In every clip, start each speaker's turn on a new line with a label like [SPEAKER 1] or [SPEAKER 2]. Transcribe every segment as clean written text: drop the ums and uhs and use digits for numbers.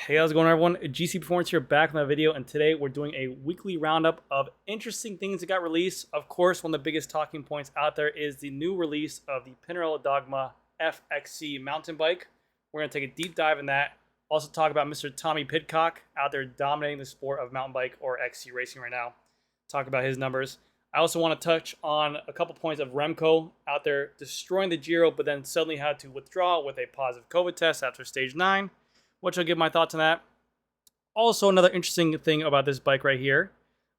[SPEAKER 1] Hey, how's it going, everyone? GC Performance here, back with my video, and today we're doing a weekly roundup of interesting things that got released. Of course, one of the biggest talking points out there is the new release of the Pinarello Dogma FXC mountain bike. We're going to take a deep dive in that. Also talk about Mr. Tommy PIDCOCK out there dominating the sport of mountain bike or XC racing right now. Talk about his numbers. I also want to touch on a couple points of Remco out there destroying the Giro, but then suddenly had to withdraw with a positive COVID test after stage 9. Which I'll give my thoughts on that. Also, another interesting thing about this bike right here.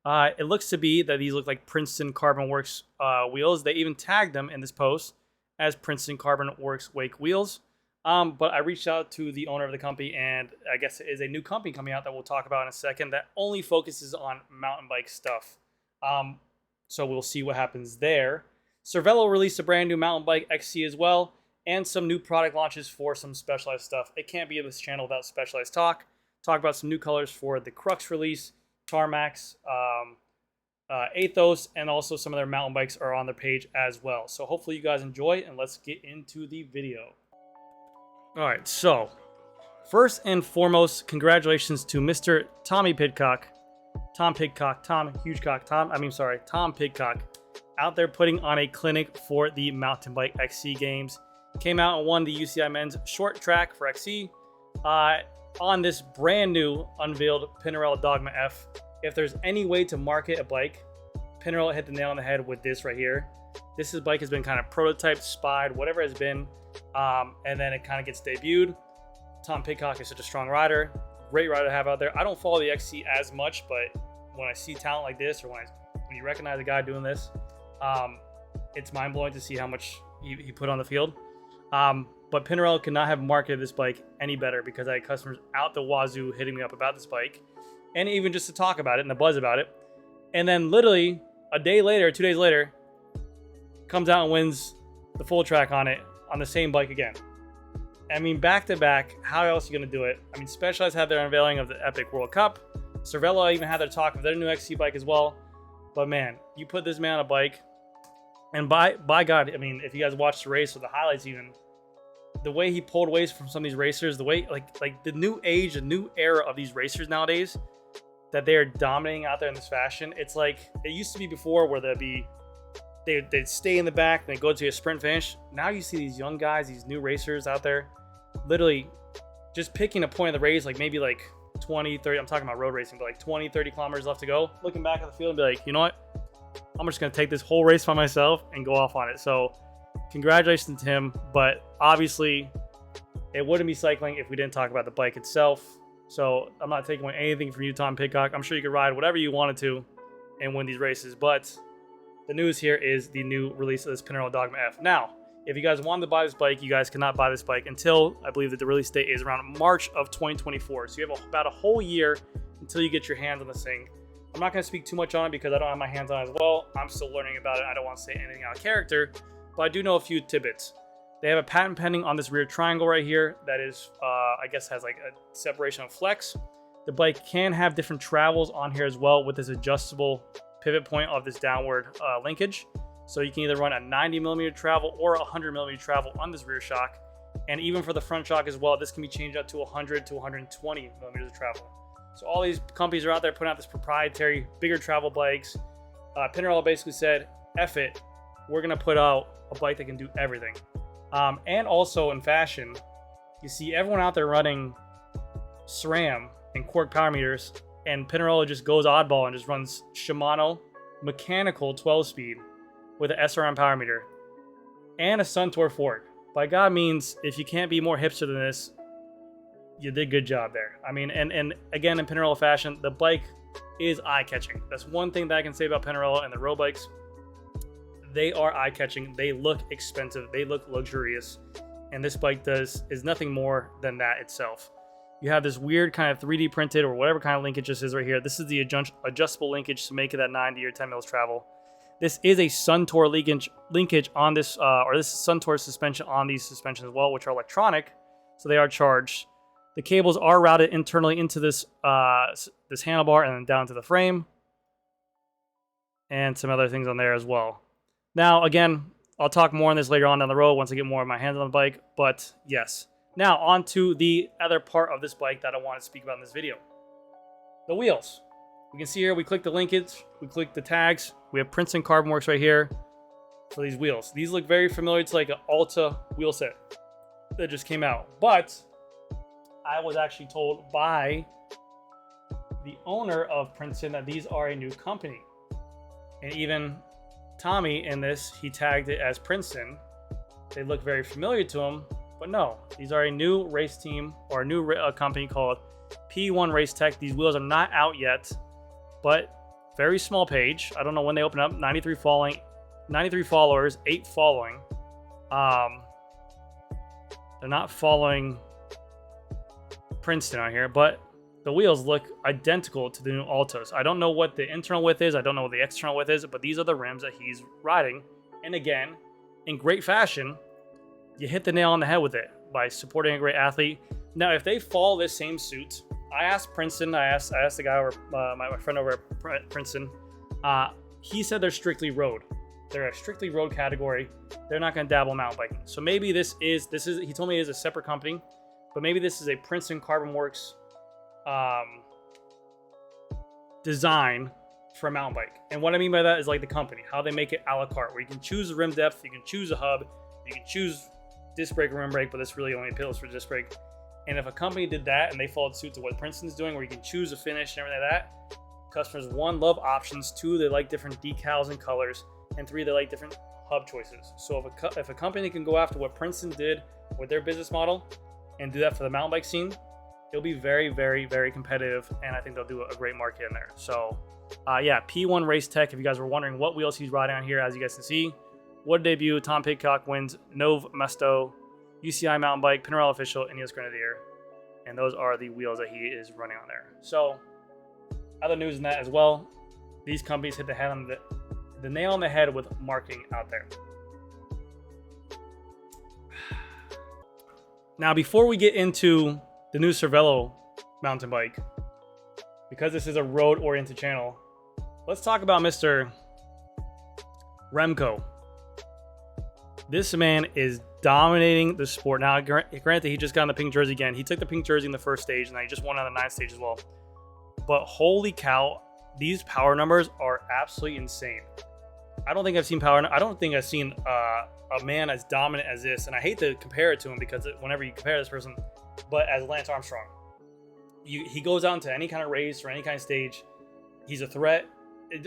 [SPEAKER 1] It looks to be that these look like Princeton Carbon Works wheels. They even tagged them in this post as Princeton Carbon Works Wake wheels. But I reached out to the owner of the company, and I guess it is a new company coming out that we'll talk about in a second that only focuses on mountain bike stuff. So we'll see what happens there. CERVELO released a brand new mountain bike XC as well, and some new product launches for some specialized stuff. It can't be in this channel without specialized talk. Talk about some new colors for the CRUX release, TARMACS, Ethos, and also some of their mountain bikes are on their page as well. So hopefully you guys enjoy, and let's get into the video. All right, so first and foremost, congratulations to Mr. Tommy PIDCOCK, Tom PIDCOCK, out there putting on a clinic for the mountain bike XC games. Came out and won the UCI Men's Short Track for XC on this brand new unveiled Pinarello Dogma F. If there's any way to market a bike, Pinarello hit the nail on the head with this right here. This bike has been kind of prototyped, spied, whatever it has been, and then it kind of gets debuted. Tom PIDCOCK is such a strong rider, great rider to have out there. I don't follow the XC as much, but when I see talent like this, or when you recognize a guy doing this, it's mind-blowing to see how much he put on the field. But Pinarello could not have marketed this bike any better, because I had customers out the wazoo hitting me up about this bike, and even just to talk about it and the buzz about it. And then literally a day later, 2 days later, comes out and wins the full track on it on the same bike again. I mean, back to back, how else are you going to do it? I mean, Specialized had their unveiling of the Epic World Cup. CERVELO even had their talk of their new XC bike as well. But man, you put this man on a bike, and by God, I mean, if you guys watched the race or the highlights even, the way he pulled away from some of these racers, the way, like the new age, the new era of these racers nowadays, that they are dominating out there in this fashion. It's like, it used to be before where they'd stay in the back and they'd go to a sprint finish. Now you see these young guys, these new racers out there, literally just picking a point of the race, like maybe like 20, 30, I'm talking about road racing, but like 20, 30 kilometers left to go, looking back at the field and be like, you know what? I'm just going to take this whole race by myself and go off on it. So congratulations to him, but obviously it wouldn't be cycling if we didn't talk about the bike itself. So I'm not taking away anything from you, Tom PIDCOCK. I'm sure you could ride whatever you wanted to and win these races, but the news here is the new release of this Pinarello Dogma F. Now, if you guys wanted to buy this bike, you guys cannot buy this bike until, I believe that the release date is around March of 2024. So you have about a whole year until you get your hands on this thing. I'm not going to speak too much on it because I don't have my hands on it as well. I'm still learning about it. I don't want to say anything out of character, but I do know a few tidbits. They have a patent pending on this rear triangle right here that is, I guess, has like a separation of flex. The bike can have different travels on here as well with this adjustable pivot point of this downward linkage. So you can either run a 90mm travel or a 100mm travel on this rear shock. And even for the front shock as well, this can be changed up to 100 to 120mm of travel. So all these companies are out there putting out this proprietary, bigger travel bikes. Pinarello basically said, F it, we're going to put out a bike that can do everything. And also in fashion, you see everyone out there running SRAM and Quark power meters, and Pinarello just goes oddball and just runs Shimano mechanical 12-speed with an SRM power meter and a Suntour fork. By God means, if you can't be more hipster than this, you did a good job there. I mean, and again, in Pinarello fashion, the bike is eye-catching. That's one thing that I can say about Pinarello and the road bikes. They are eye-catching. They look expensive. They look luxurious. And this bike is nothing more than that itself. You have this weird kind of 3D printed or whatever kind of linkage this is right here. This is the adjustable linkage to make it that 90 or 10 mils travel. This is a Suntour linkage on this, or this is Suntour suspension on these suspensions as well, which are electronic, so they are charged. The cables are routed internally into this this handlebar and then down to the frame, and some other things on there as well. Now, again, I'll talk more on this later on down the road once I get more of my hands on the bike, but yes. Now, on to the other part of this bike that I want to speak about in this video. The wheels. We can see here, we click the linkage, we click the tags. We have Princeton Carbon Works right here for these wheels. These look very familiar to like an Alta wheel set that just came out. But I was actually told by the owner of Princeton that these are a new company. And even Tommy in this, he tagged it as Princeton. They look very familiar to him, but no, these are a new race team or a new company called P1 Race Tech. These wheels are not out yet, but very small page. I don't know when they open up. 93 followers, 8 following. They're not following Princeton on here, but the wheels look identical to the new Altos. I don't know what the internal width is. I don't know what the external width is, but these are the rims that he's riding. And again, in great fashion, you hit the nail on the head with it by supporting a great athlete. Now, if they follow this same suit, I asked Princeton, I asked the guy over, my friend over at Princeton, he said they're strictly road. They're a strictly road category. They're not going to dabble mountain biking. So maybe this is, he told me it is a separate company, but maybe this is a Princeton Carbon Works design for a mountain bike. And what I mean by that is like the company, how they make it a la carte, where you can choose the rim depth, you can choose a hub, you can choose disc brake or rim brake, but this really only appeals for disc brake. And if a company did that and they followed suit to what Princeton's doing, where you can choose a finish and everything like that, customers, 1, love options, 2, they like different decals and colors, and 3, they like different hub choices. So if a company can go after what Princeton did with their business model and do that for the mountain bike scene, it'll be very, very, very competitive, and I think they'll do a great market in there. So, yeah, P1 Race Tech, if you guys were wondering what wheels he's riding on here, as you guys can see, Wood debut, Tom Pidcock wins Nove Mesto, UCI mountain bike, Pinarello official, Ineos Grenadier, and those are the wheels that he is running on there. So, other news in that as well, these companies hit the nail on the head with marketing out there. Now, before we get into the new CERVELO mountain bike, because this is a road-oriented channel, let's talk about Mr. Remco. This man is dominating the sport. Now, granted, he just got in the pink jersey again. He took the pink jersey in the first stage, and he just won on the 9th stage as well. But holy cow, these power numbers are absolutely insane. I don't think I've seen a man as dominant as this, and I hate to compare it to him because whenever you compare this person, but as Lance Armstrong, he goes out into any kind of race or any kind of stage, he's a threat.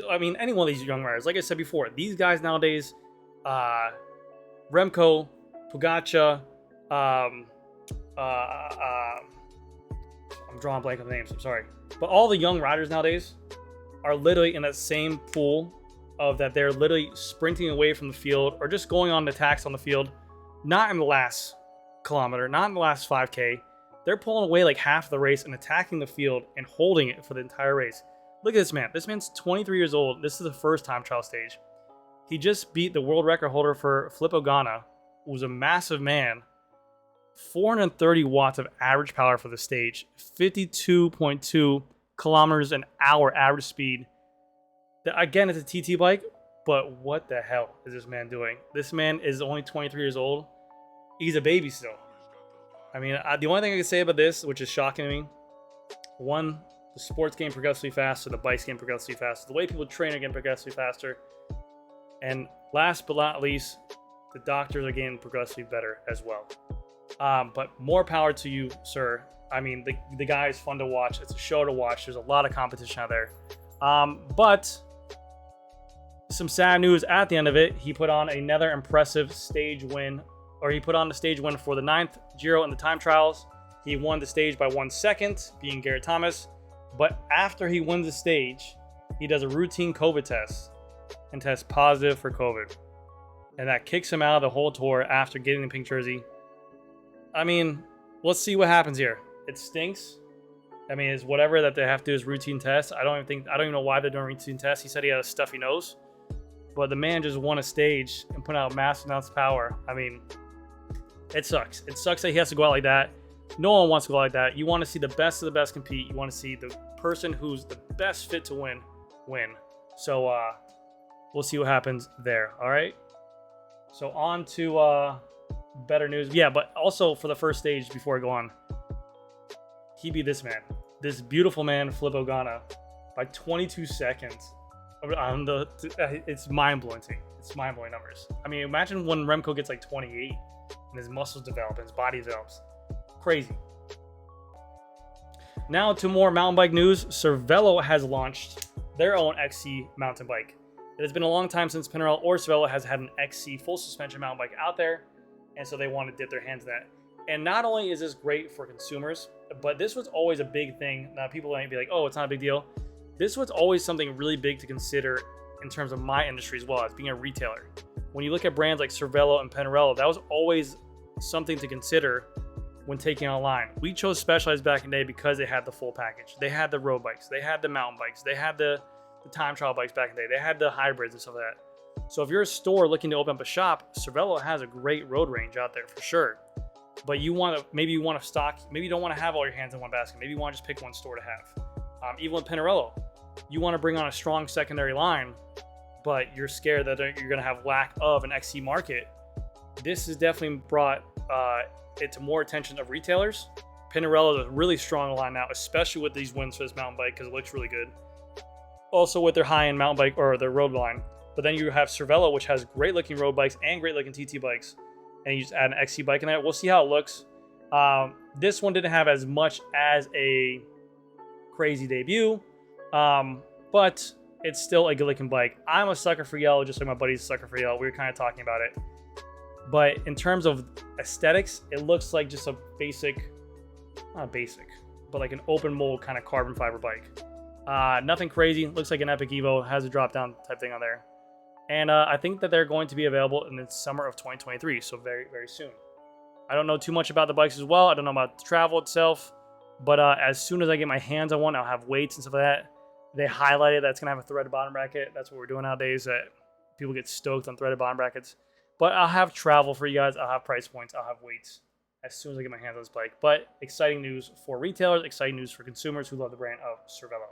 [SPEAKER 1] I mean, any one of these young riders, like I said before, these guys nowadays, Remco, Pogacar, I'm drawing a blank on the names, I'm sorry. But all the young riders nowadays are literally in that same pool of that they're literally sprinting away from the field or just going on attacks on the field, not in the last kilometer, not in the last 5K. They're pulling away like half the race and attacking the field and holding it for the entire race. Look at this man. This man's 23 years old. This is the first time trial stage. He just beat the world record holder for Filippo Ganna, who was a massive man. 430 watts of average power for the stage. 52.2 kilometers an hour average speed. Again, it's a TT bike, but what the hell is this man doing? This man is only 23 years old. He's a baby still. I mean, the only thing I can say about this, which is shocking to me, one, the sports game progressively faster, the bikes game progressively faster, the way people train are getting progressively faster, and last but not least, the doctors are getting progressively better as well. But more power to you, sir. I mean, the guy is fun to watch. It's a show to watch. There's a lot of competition out there. But some sad news at the end of it. He put on another impressive stage win, or he put on the stage win for the 9th Giro in the time trials. He won the stage by 1 second, being Garrett Thomas. But after he wins the stage, he does a routine COVID test and tests positive for COVID. And that kicks him out of the whole tour after getting the pink jersey. I mean, let's see what happens here. It stinks. I mean, it's whatever that they have to do is routine tests. I don't even know why they're doing routine tests. He said he had a stuffy nose. But the man just won a stage and put out massive amounts of power. I mean, it sucks. It sucks that he has to go out like that. No one wants to go out like that. You want to see the best of the best compete. You want to see the person who's the best fit to win. So we'll see what happens there. All right. So on to better news. Yeah, but also for the first stage, before I go on, he beat this man, this beautiful man, Filippo Ganna, by 22 seconds. It's mind-blowing. It's mind-blowing numbers. I mean, imagine when Remco gets like 28 and his muscles develop and his body develops. Crazy. Now to more mountain bike news. CERVELO has launched their own XC mountain bike. It has been a long time since Pinarello or CERVELO has had an XC full suspension mountain bike out there, and so they want to dip their hands in that. And not only is this great for consumers, but this was always a big thing. Now people might be like, oh, it's not a big deal. This was always something really big to consider in terms of my industry as well as being a retailer. When you look at brands like CERVELO and Pinarello, that was always something to consider when taking online. We chose Specialized back in the day because they had the full package. They had the road bikes, they had the mountain bikes, they had the time trial bikes back in the day, they had the hybrids and stuff like that. So if you're a store looking to open up a shop, CERVELO has a great road range out there for sure. But maybe you want to stock, maybe you don't want to have all your hands in one basket. Maybe you want to just pick one store to have. Even with Pinarello, you want to bring on a strong secondary line, but you're scared that you're going to have lack of an XC market. This has definitely brought it to more attention of retailers. Pinarello is a really strong line now, especially with these WINSPACE mountain bike because it looks really good. Also with their high-end mountain bike or their road line. But then you have CERVELO, which has great looking road bikes and great looking TT bikes. And you just add an XC bike in there. We'll see how it looks. This one didn't have as much as a crazy debut, but it's still a good looking bike. I'm a sucker for yellow, just like my buddy's a sucker for yellow. We were kind of talking about it. But in terms of aesthetics, it looks like just a basic, not basic, but like an open mold kind of carbon fiber bike. Nothing crazy. Looks like an Epic Evo. Has a drop down type thing on there. And I think that they're going to be available in the summer of 2023, so very, very soon. I don't know too much about the bikes as well. I don't know about the travel itself, but as soon as I get my hands on one, I'll have weights and stuff like that. They highlighted that it's going to have a threaded bottom bracket. That's what we're doing nowadays. That people get stoked on threaded bottom brackets. But I'll have travel for you guys. I'll have price points. I'll have weights as soon as I get my hands on this bike. But exciting news for retailers, exciting news for consumers who love the brand of CERVELO.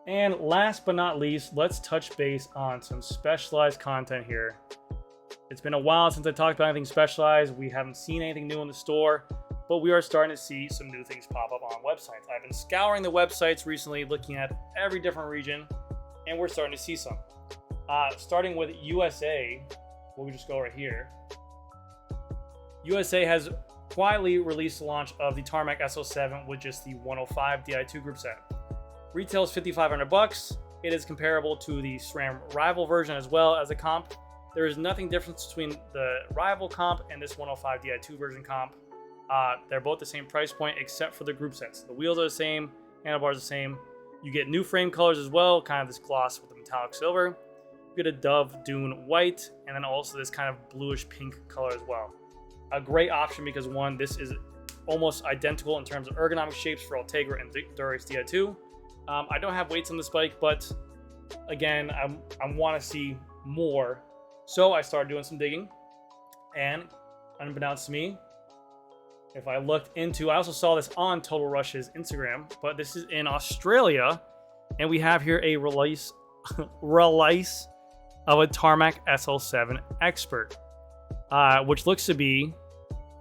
[SPEAKER 1] And last but not least, let's touch base on some Specialized content here. It's been a while since I talked about anything Specialized. We haven't seen anything new in the store, but we are starting to see some new things pop up on websites. I've been scouring the websites recently, looking at every different region, and we're starting to see some. Starting with USA, we'll just go right here. USA has quietly released the launch of the TARMAC SL7 with just the 105 Di2 group set. Retails $5,500. It is comparable to the SRAM Rival version as well as a comp. There is nothing different between the Rival comp and this 105 Di2 version comp. They're both the same price point except for the group sets. The wheels are the same, handlebars are the same. You get new frame colors as well, kind of this gloss with the metallic silver. You get a Dove Dune white, and then also this kind of bluish pink color as well. A great option because one, this is almost identical in terms of ergonomic shapes for Ultegra and Durex Di2. I don't have weights on this bike, but again, I want to see more. So I started doing some digging, and unbeknownst to me, if I looked into, I also saw this on Total Rush's Instagram, but this is in Australia, and we have here a release of a Tarmac SL7 Expert, which looks to be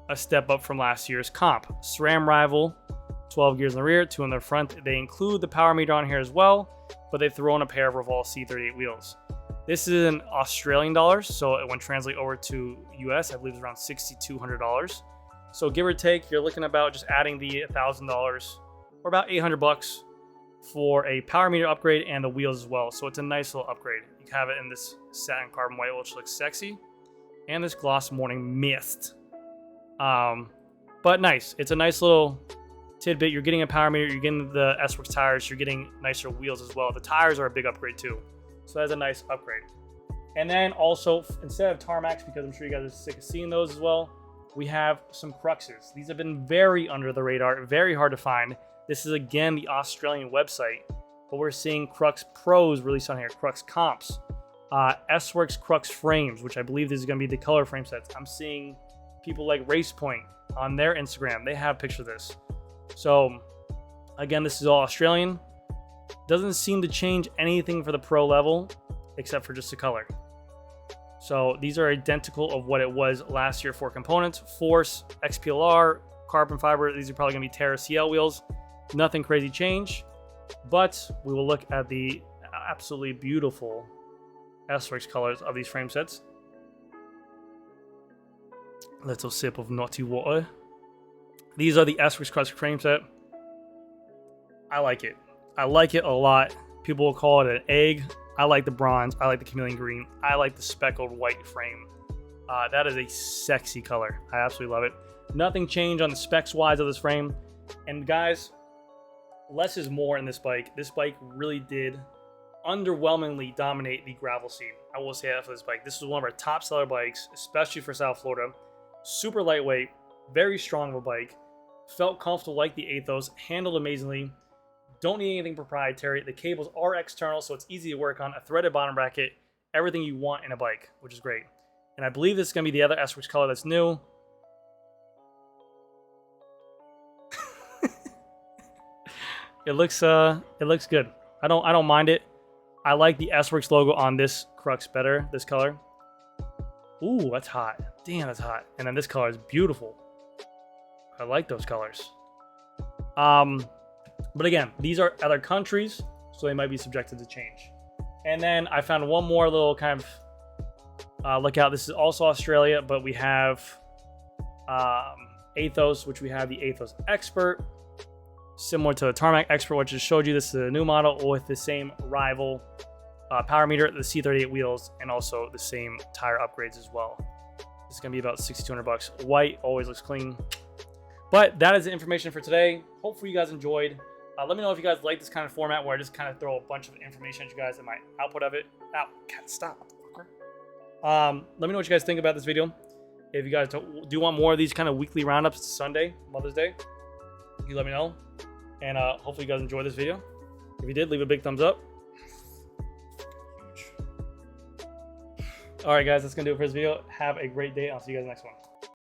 [SPEAKER 1] a step up from last year's comp. SRAM Rival, 12 gears in the rear, 2 in the front. They include the power meter on here as well, but they throw in a pair of Revolve C38 wheels. This is in Australian dollars, so when translate over to US, I believe it's around $6,200. So give or take, you're looking about just adding the $1,000 or about $800 for a power meter upgrade and the wheels as well. So it's a nice little upgrade. You have it in this satin carbon white, which looks sexy, and this gloss morning mist. But nice. It's a nice little tidbit. You're getting a power meter, you're getting the S-Works tires, you're getting nicer wheels as well. The tires are a big upgrade too. So that's a nice upgrade. And then also, instead of Tarmacs, because I'm sure you guys are sick of seeing those as well, we have some Cruxes. These have been very under the radar, very hard to find. This is again the Australian website, but we're seeing Crux Pros released on here, Crux Comps, S-Works Crux Frames, which I believe this is going to be the color frame sets. I'm seeing people like Race Point on their Instagram. They have a picture of this. So again, this is all Australian. Doesn't seem to change anything for the pro level, except for just the color. So these are identical of what it was last year for components. Force, XPLR, carbon fiber. These are probably going to be Terra CL wheels. Nothing crazy change. But we will look at the absolutely beautiful SRX colors of these frame sets. Little sip of naughty water. These are the SRX Crux frame set. I like it. I like it a lot. People will call it an egg. I like the bronze. I like the chameleon green. I like the speckled white frame. That is a sexy color. I absolutely love it. Nothing changed on the specs wise of this frame. And guys, less is more in this bike. This bike really did underwhelmingly dominate the gravel scene. I will say that for this bike. This is one of our top seller bikes, especially for South Florida. Super lightweight, very strong of a bike. Felt comfortable like the Athos, handled amazingly. Don't need anything proprietary. The cables are external, so it's easy to work on. A threaded bottom bracket, everything you want in a bike, which is great. And I believe this is going to be the other SRX color that's new. It looks good. I don't mind it. I like the SRX logo on this Crux better, this color. Ooh, that's hot. Damn, that's hot. And then this color is beautiful. I like those colors. But again, these are other countries, so they might be subjected to change. And then I found one more little kind of lookout. This is also Australia, but we have Athos, which we have the Athos Expert. Similar to the Tarmac Expert, which I just showed you. This is a new model with the same rival power meter, the C38 wheels, and also the same tire upgrades as well. This is going to be about $6,200. White always looks clean. But that is the information for today. Hopefully you guys enjoyed. Let me know if you guys like this kind of format where I just kind of throw a bunch of information at you guys and my output of it. Ow, can't stop. Let me know what you guys think about this video. If you guys do want more of these kind of weekly roundups, it's Sunday, Mother's Day, you let me know. And hopefully you guys enjoyed this video. If you did, leave a big thumbs up. All right, guys, that's going to do it for this video. Have a great day. I'll see you guys next one.